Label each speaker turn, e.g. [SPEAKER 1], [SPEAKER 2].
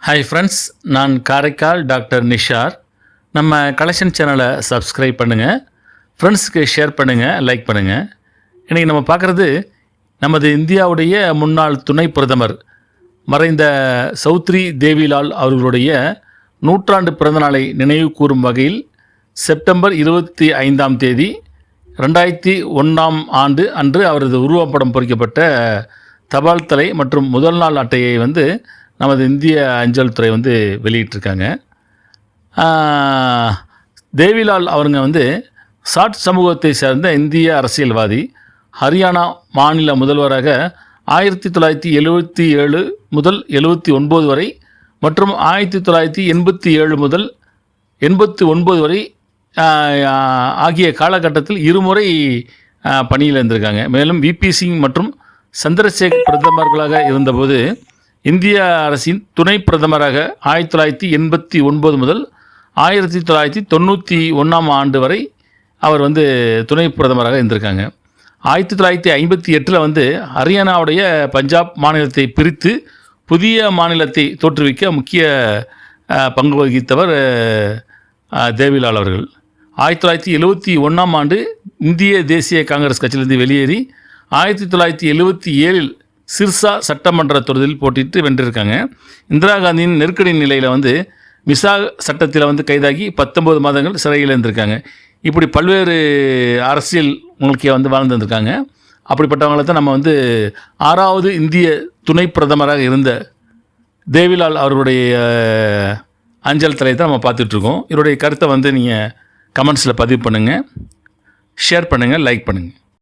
[SPEAKER 1] Hi friends, நான் Karaikal doctor Nishar. நம்ம collection சேனலை சப்ஸ்கிரைப் பண்ணுங்கள், ஃப்ரெண்ட்ஸுக்கு ஷேர் பண்ணுங்கள், லைக் பண்ணுங்கள். இன்றைக்கி நம்ம பார்க்குறது நமது இந்தியாவுடைய முன்னாள் துணை பிரதமர் மறைந்த சௌத்ரி தேவிலால் அவர்களுடைய நூற்றாண்டு பிறந்தநாளை நினைவு கூறும் வகையில் செப்டம்பர் 25ஆம் தேதி 2001ஆம் ஆண்டு அன்று அவரது உருவப்படம் பொறிக்கப்பட்ட தபால் தலை மற்றும் முதல் நாள் அட்டையை நமது இந்திய அஞ்சல் துறை வெளியிட்டிருக்காங்க. தேவிலால் அவருங்க சாட் சமூகத்தை சேர்ந்த இந்திய அரசியல்வாதி. ஹரியானா மாநில முதல்வராக 1977 முதல் 79 வரை மற்றும் 1987 முதல் 89 வரை ஆகிய காலகட்டத்தில் இருமுறை பணியில் இருந்திருக்காங்க. மேலும் விபி சிங் மற்றும் சந்திரசேகர் பிரதமர்களாக இருந்தபோது இந்திய அரசின் துணை பிரதமராக 1989 முதல் 1991ஆம் ஆண்டு வரை அவர் துணை பிரதமராக இருந்திருக்காங்க. 1958 ஹரியானாவுடைய பஞ்சாப் மாநிலத்தை பிரித்து புதிய மாநிலத்தை தோற்றுவிக்க முக்கிய பங்கு வகித்தவர் தேவிலால் அவர்கள். 1971ஆம் ஆண்டு இந்திய தேசிய காங்கிரஸ் கட்சியிலிருந்து வெளியேறி 1977 சிர்சா சட்டமன்ற தொகுதியில் போட்டிட்டு வென்றிருக்காங்க. இந்திரா காந்தியின் நெருக்கடி நிலையில் மிசா சட்டத்தில் கைதாகி 19 மாதங்கள் சிறையில் இருந்திருக்காங்க. இப்படி பல்வேறு அரசியல் முக்கிய வாழ்ந்துருக்காங்க. அப்படிப்பட்டவங்களை தான் நம்ம 6வது இந்திய துணை பிரதமராக இருந்த தேவிலால் அவர்களுடைய அஞ்சல் தலை தான் நம்ம பார்த்துட்ருக்கோம். இவருடைய கருத்தை நீங்கள் கமெண்ட்ஸில் பதிவு பண்ணுங்கள், ஷேர் பண்ணுங்கள், லைக் பண்ணுங்கள்.